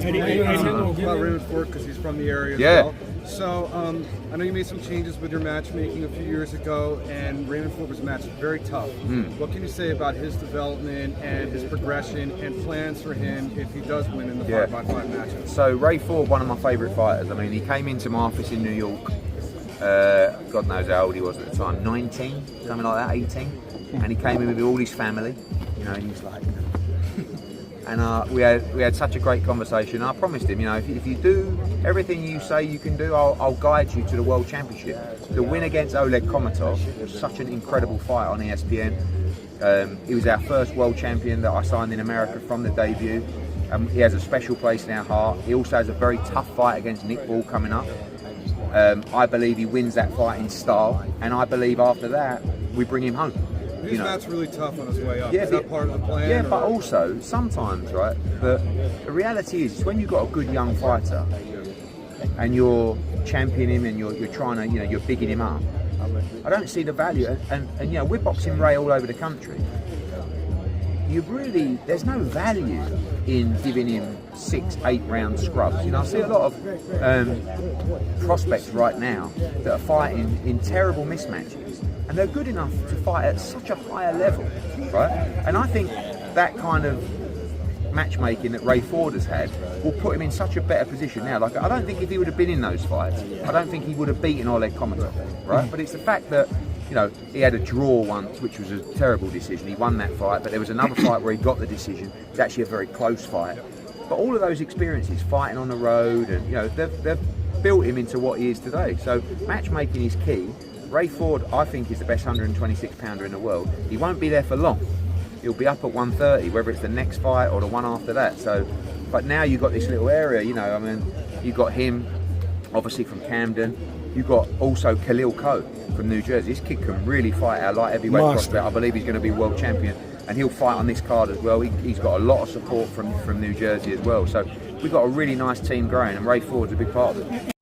about Raymond Ford because he's from the area as well. So I know you made some changes with your matchmaking a few years ago, and Raymond Ford was matched very tough. What can you say about his development and his progression and plans for him if he does win in the 5x5 matches? So Ray Ford, one of my favourite fighters. I mean, he came into my office in New York. God knows how old he was at the time, 19, something like that, 18. And he came in with all his family, you know, and he was like, and we had such a great conversation. I promised him, you know, if you do everything you say you can do, I'll guide you to the World Championship. The win against Oleg Komatov was such an incredible fight on ESPN. He was our first world champion that I signed in America from the debut. He has a special place in our heart. He also has a very tough fight against Nick Ball coming up. I believe he wins that fight in style, and I believe after that we bring him home. He's that's really tough on his way up. Yeah, is that part of the plan? Yeah, but also sometimes, right? But the reality is, when you've got a good young fighter and you're championing him and you're trying to, you know, you're bigging him up, I don't see the value. And you know, we're boxing Ray all over the country. There's no value in giving him 6-8 round scrubs. You know, I see a lot of prospects right now that are fighting in terrible mismatches, and they're good enough to fight at such a higher level, right? And I think that kind of matchmaking that Ray Ford has had will put him in such a better position now. Like, I don't think if he would have been in those fights, I don't think he would have beaten Oleg Komatov, right? But it's the fact that, you know, he had a draw once, which was a terrible decision. He won that fight, but there was another fight where he got the decision. It's actually a very close fight. But all of those experiences, fighting on the road, and you know, they've built him into what he is today. So matchmaking is key. Ray Ford, I think, is the best 126 pounder in the world. He won't be there for long. He'll be up at 130, whether it's the next fight or the one after that. So, but now you've got this little area, you know, I mean, you've got him, obviously from Camden. You've got also Khalil Coe from New Jersey. This kid can really fight our light heavyweight prospect. I believe he's going to be world champion, and he'll fight on this card as well. He's got a lot of support from New Jersey as well. So we've got a really nice team growing, and Ray Ford's a big part of it.